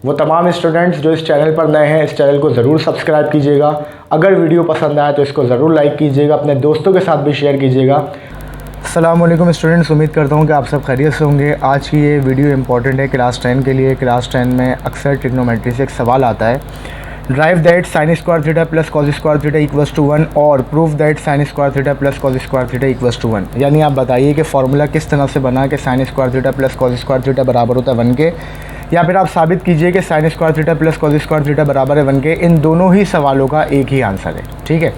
वो तमाम स्टूडेंट्स जो इस चैनल पर नए हैं, इस चैनल को ज़रूर सब्सक्राइब कीजिएगा। अगर वीडियो पसंद आए तो इसको ज़रूर लाइक कीजिएगा, अपने दोस्तों के साथ भी शेयर कीजिएगा। अस्सलाम वालेकुम स्टूडेंट्स, उम्मीद करता हूँ कि आप सब खैरियत से होंगे। आज की ये वीडियो इंपॉर्टेंट है क्लास 10 के लिए। क्लास 10 में अक्सर ट्रिग्नोमेट्री से एक सवाल आता है, derive that sine square theta plus cos square theta equals to 1 और proof that sine square theta plus cos square theta equals to 1। यानी आप बताइए कि फार्मूला किस तरह से बना कि sign square theta plus cos square theta बराबर होता है 1 के, या फिर आप साबित कीजिए कि sign square theta plus cos square theta बराबर है 1 के। इन दोनों ही सवालों का एक ही आंसर है, ठीक है।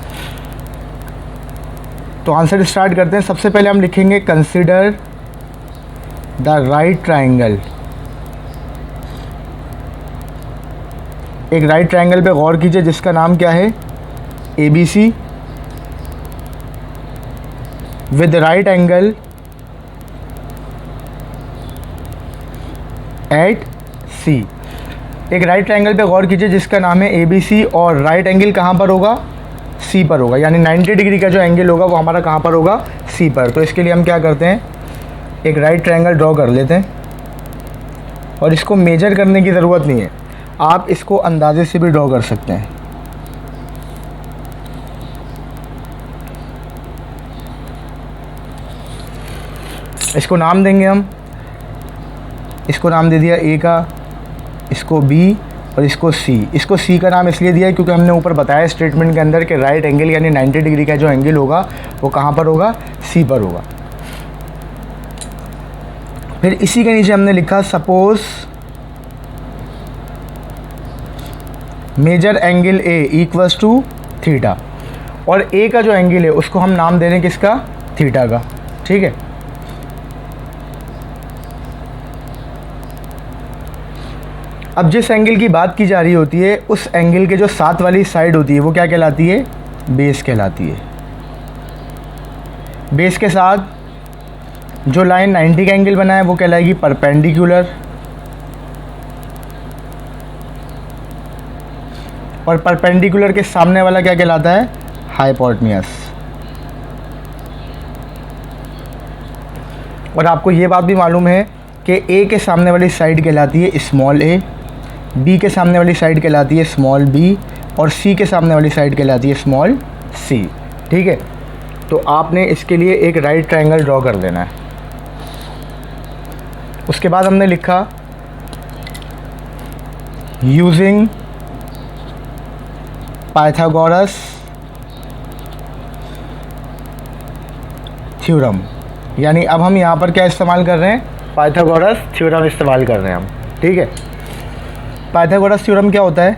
तो आंसर स्टार्ट करते हैं। सबसे पहले हम लिखेंगे कंसीडर द राइट ट्राइंगल। एक राइट ट्राइंगल पे गौर कीजिए जिसका नाम क्या है, ABC with right angle at C। एक राइट ट्राइंगल पे गौर कीजिए जिसका नाम है ABC और राइट एंगल कहाँ पर होगा, C पर होगा। यानी 90 डिग्री का जो एंगल होगा वो हमारा कहाँ पर होगा, C पर। तो इसके लिए हम क्या करते हैं, एक राइट ट्राइंगल ड्रॉ कर लेते हैं और इसको मेजर करने की ज़रूरत नहीं है, आप इसको अंदाजे से भी ड्रॉ कर सकते हैं। इसको नाम देंगे हम, इसको नाम दे दिया A का, इसको B और इसको C। इसको C का नाम इसलिए दिया है क्योंकि हमने ऊपर बताया स्टेटमेंट के अंदर कि राइट एंगल यानी 90 डिग्री का जो एंगल होगा वो कहाँ पर होगा, C पर होगा। फिर इसी के नीचे हमने लिखा suppose major angle A equals to theta, और A का जो एंगल है उसको हम नाम दे रहे हैं किसका, थीटा का, ठीक है। अब जिस एंगल की बात की जा रही होती है उस एंगल के जो साथ वाली साइड होती है वो क्या कहलाती है, बेस कहलाती है। बेस के साथ जो लाइन 90 का एंगल बना है वो कहलाएगी परपेंडिकुलर, और परपेंडिकुलर के सामने वाला क्या कहलाता है, हाइपोटेन्यूस। और आपको ये बात भी मालूम है कि A के सामने वाली साइड कहलाती है स्मॉल a, B के सामने वाली साइड कहलाती है स्मॉल b और C के सामने वाली साइड कहलाती है स्मॉल c, ठीक है। तो आपने इसके लिए एक राइट ट्रायंगल ड्रॉ कर देना है। उसके बाद हमने लिखा यूजिंग पाइथागोरस थ्योरम। यानी अब हम यहाँ पर क्या इस्तेमाल कर रहे हैं, पाइथागोरस थ्योरम इस्तेमाल कर रहे हैं हम, ठीक है। पाइथागोरस थ्योरम क्या होता है,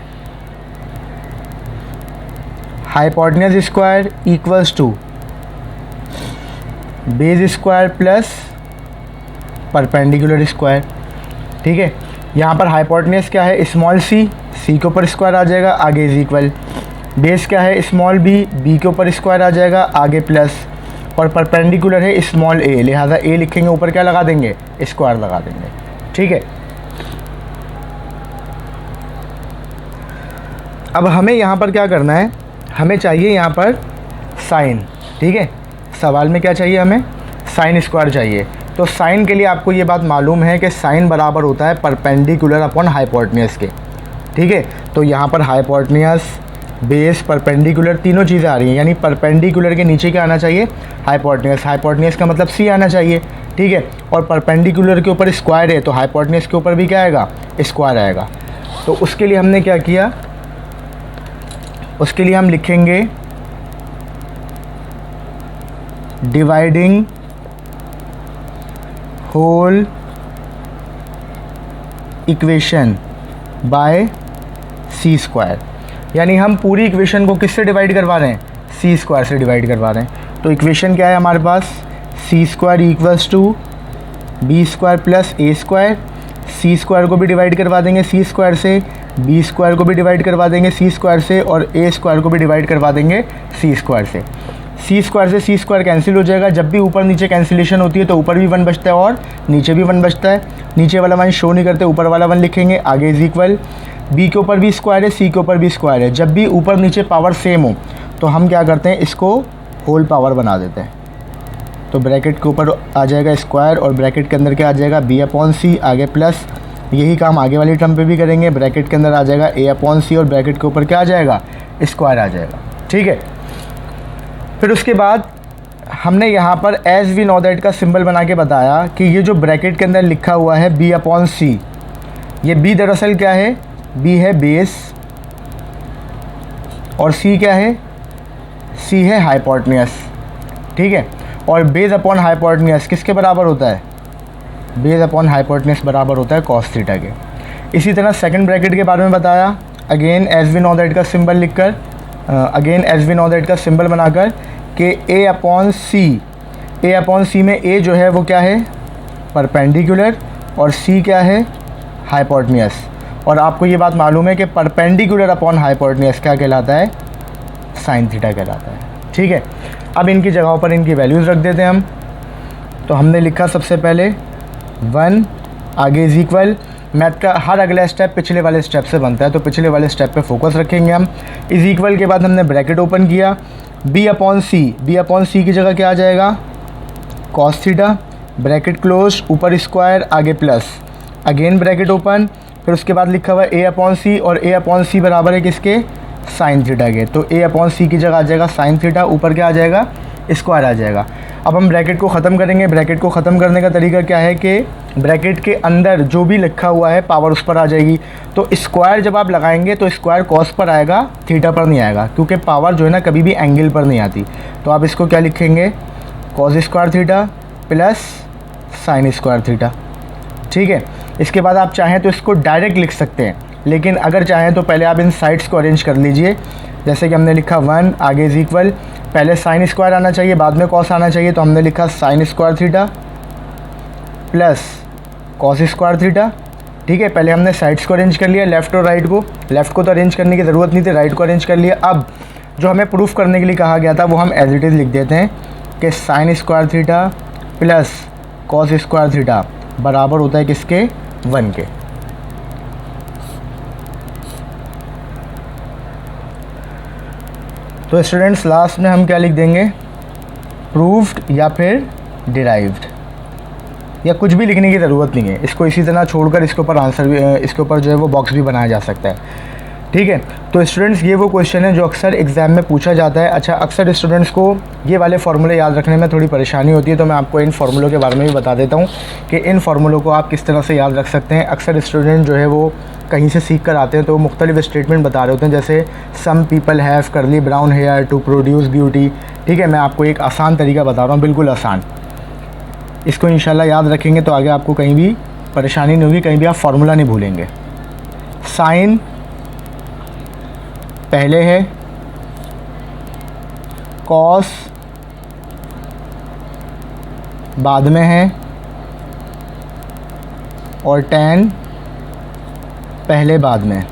hypotenuse square equals to base square plus perpendicular square, ठीक है। यहाँ पर हाइपोटेन्यूस क्या है, स्मॉल c, c के ऊपर स्क्वायर आ जाएगा, आगे इज इक्वल। बेस क्या है, स्मॉल b, b के ऊपर स्क्वायर आ जाएगा, आगे प्लस। और परपेंडिकुलर है स्मॉल a, लिहाजा a लिखेंगे, ऊपर क्या लगा देंगे, स्क्वायर लगा देंगे, ठीक है। अब हमें यहाँ पर क्या करना है, हमें चाहिए यहाँ पर साइन, ठीक है। सवाल में क्या चाहिए, हमें साइन स्क्वायर चाहिए। तो साइन के लिए आपको ये बात मालूम है कि साइन बराबर होता है परपेंडिकुलर अपॉन हाइपोटेन्यूस के, ठीक है। तो यहाँ पर हाइपोटेन्यूस, बेस, परपेंडिकुलर तीनों चीज़ें आ रही हैं। यानी परपेंडिकुलर के नीचे क्या आना चाहिए, हाइपोटेन्यूस। हाइपोटेन्यूस का मतलब C आना चाहिए, ठीक है। और परपेंडिकुलर के ऊपर स्क्वायर है तो हाइपोटेन्यूस के ऊपर भी क्या आएगा, स्क्वायर आएगा। तो उसके लिए हमने क्या किया, उसके लिए हम लिखेंगे dividing whole equation by C square. यानी हम पूरी इक्वेशन को किससे डिवाइड करवा रहे हैं, C स्क्वायर से डिवाइड करवा रहे हैं। तो इक्वेशन क्या है हमारे पास, C square equals to B square plus A square. C square को भी डिवाइड करवा देंगे C स्क्वायर से, B स्क्वायर को भी डिवाइड करवा देंगे C स्क्वायर से, और A स्क्वायर को भी डिवाइड करवा देंगे C स्क्वायर से। C स्क्वायर से C स्क्वायर कैंसिल हो जाएगा। जब भी ऊपर नीचे कैंसिलेशन होती है तो ऊपर भी 1 बचता है और नीचे भी 1 बचता है। नीचे वाला 1 शो नहीं करते, ऊपर वाला 1 लिखेंगे, आगे इज इक्वल। B के ऊपर भी स्क्वायर है, C के ऊपर भी स्क्वायर है। जब भी ऊपर नीचे पावर सेम हो तो हम क्या करते हैं, इसको होल पावर बना देते हैं। तो ब्रैकेट के ऊपर आ जाएगा स्क्वायर और ब्रैकेट के अंदर क्या आ जाएगा, B/C, आगे प्लस यही काम आगे वाली टर्म पे भी करेंगे। ब्रैकेट के अंदर आ जाएगा a/c और ब्रैकेट के ऊपर क्या आ जाएगा, स्क्वायर आ जाएगा। ठीक है, फिर उसके बाद हमने यहाँ पर एज वी नो दैट का सिंबल बना के बताया कि ये जो ब्रैकेट के अंदर लिखा हुआ है b/c, ये b दरअसल क्या है, b है बेस और c क्या है, c है हाइपोटेन्यूस। ठीक है, और बेस अपॉन हाइपोटेन्यूस किसके बराबर होता है, बेस अपॉन हाइपोटेन्यूस बराबर होता है cos थीटा के। इसी तरह सेकंड ब्रैकेट के बारे में बताया, again as we know that का सिंबल लिखकर, again as we know that का सिंबल बनाकर कि a/c में a जो है वो क्या है, परपेंडिकुलर, और c क्या है, हाइपोटेन्यूस। और आपको ये बात मालूम है कि परपेंडिकुलर अपॉन हाइपोटेन्यूस क्या कहलाता है, साइन थीटा कहलाता है। ठीक है, अब इनकी जगहों पर इनकी वैल्यूज़ रख देते हैं हम। तो हमने लिखा सबसे पहले 1, आगे इज इक्वल, मैथ का हर अगला स्टेप पिछले वाले स्टेप से बनता है, तो पिछले वाले स्टेप पे फोकस रखेंगे हम। इज इक्वल के बाद हमने ब्रैकेट ओपन किया, b/c की जगह क्या आ जाएगा, cos थीटा, ब्रैकेट क्लोज, ऊपर स्क्वायर, आगे प्लस, अगेन ब्रैकेट ओपन, फिर उसके बाद लिखा हुआ है a/c, और a/c बराबर है किसके, साइन थीटा के। तो a/c की जगह आ जाएगा साइन थीटा, ऊपर क्या आ जाएगा, स्क्वायर आ जाएगा। अब हम ब्रैकेट को ख़त्म करेंगे। ब्रैकेट को ख़त्म करने का तरीका क्या है कि ब्रैकेट के अंदर जो भी लिखा हुआ है पावर उस पर आ जाएगी। तो स्क्वायर जब आप लगाएंगे तो स्क्वायर कॉस पर आएगा, थीटा पर नहीं आएगा, क्योंकि पावर जो है ना कभी भी एंगल पर नहीं आती। तो आप इसको क्या लिखेंगे, cos square theta plus sign square theta. ठीक है, इसके बाद आप चाहें तो इसको डायरेक्ट लिख सकते हैं, लेकिन अगर चाहें तो पहले आप इन साइड्स को अरेंज कर लीजिए। जैसे कि हमने लिखा 1, आगे इज इक्वल, पहले साइन स्क्वायर आना चाहिए, बाद में कॉस आना चाहिए, तो हमने लिखा sign square theta plus cos square theta. ठीक है, पहले हमने साइड्स को अरेंज कर लिया, लेफ़्ट और राइट को। लेफ़्ट को तो अरेंज करने की ज़रूरत नहीं थी, राइट को अरेंज कर लिया। अब जो हमें प्रूफ करने के लिए कहा गया था वो हम एज इट इज़ लिख देते हैं कि sign square theta plus cos square theta बराबर होता है किसके, 1 के। तो स्टूडेंट्स लास्ट में हम क्या लिख देंगे, प्रूव्ड या फिर डिराइव्ड, या कुछ भी लिखने की ज़रूरत नहीं है। इसको इसी तरह छोड़कर इसके ऊपर आंसर भी, इसके ऊपर जो है वो बॉक्स भी बनाया जा सकता है। ठीक है, तो स्टूडेंट्स ये वो क्वेश्चन है जो अक्सर एग्ज़ाम में पूछा जाता है। अच्छा, अक्सर स्टूडेंट्स को ये वाले फार्मूले याद रखने में थोड़ी परेशानी होती है, तो मैं आपको इन फार्मूलों के बारे में भी बता देता हूँ कि इन फार्मूलों को आप किस तरह से याद रख सकते हैं। अक्सर स्टूडेंट जो है वो कहीं से सीख कर आते हैं तो वो मुख्तलिफ स्टेटमेंट बता रहे होते हैं, जैसे some people have curly brown hair to produce beauty. ठीक है, मैं आपको एक आसान तरीका बता रहा हूँ, बिल्कुल आसान। इसको इंशाल्लाह याद रखेंगे तो आगे आपको कहीं भी परेशानी नहीं होगी, कहीं भी आप फार्मूला नहीं भूलेंगे। साइन पहले है, कॉस बाद में है, और टैन पहले बाद में।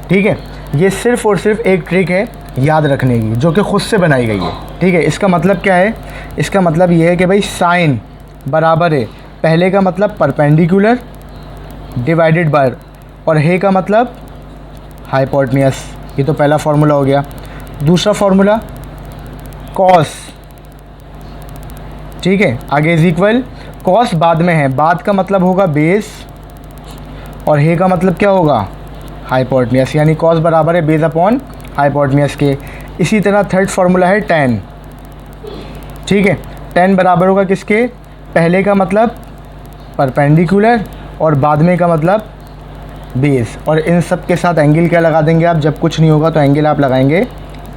ठीक है, ये सिर्फ़ और सिर्फ एक ट्रिक है याद रखने की जो कि ख़ुद से बनाई गई है। ठीक है, इसका मतलब क्या है, इसका मतलब ये है कि भाई साइन बराबर है, पहले का मतलब परपेंडिकुलर डिवाइडेड बाय, और है का मतलब हाइपोटेन्यूस। ये तो पहला फार्मूला हो गया। दूसरा फार्मूला कॉस, ठीक है, आगे इज इक्वल, कॉस बाद में है, बाद का मतलब होगा बेस, और है का मतलब क्या होगा, हाइपोटेन्यूस, यानी कॉस बराबर है बेस अपॉन हाइपोटेन्यूस के। इसी तरह थर्ड फार्मूला है टैन। ठीक है, टैन बराबर होगा किसके, पहले का मतलब परपेंडिकुलर और बाद में का मतलब बेस, और इन सब के साथ एंगल क्या लगा देंगे आप, जब कुछ नहीं होगा तो एंगल आप लगाएंगे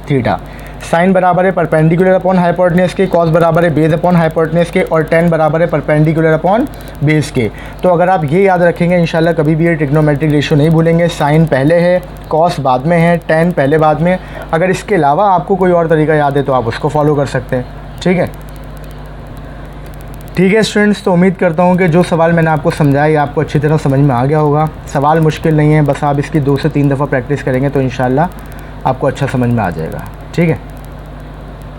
थीटा। साइन बराबर है परपेंडिकुलर अपॉन हाइपोटेन्यूस के, कॉस बराबर है बेस अपॉन हाइपोटेन्यूस के, और टैन बराबर है परपेंडिकुलर अपॉन बेस के। तो अगर आप ये याद रखेंगे इंशाल्लाह कभी भी ये ट्रिग्नोमेट्रिक रेशियो नहीं भूलेंगे। साइन पहले है, कॉस बाद में है, टैन पहले बाद में। अगर इसके अलावा आपको कोई और तरीका याद है तो आप उसको फॉलो कर सकते हैं। ठीक है स्टूडेंट्स, तो उम्मीद करता हूँ कि जो सवाल मैंने आपको समझाया ये आपको अच्छी तरह समझ में आ गया होगा। सवाल मुश्किल नहीं है, बस आप इसकी 2 से 3 दफ़ा प्रैक्टिस करेंगे तो इंशाल्लाह आपको अच्छा समझ में आ जाएगा। ठीक है।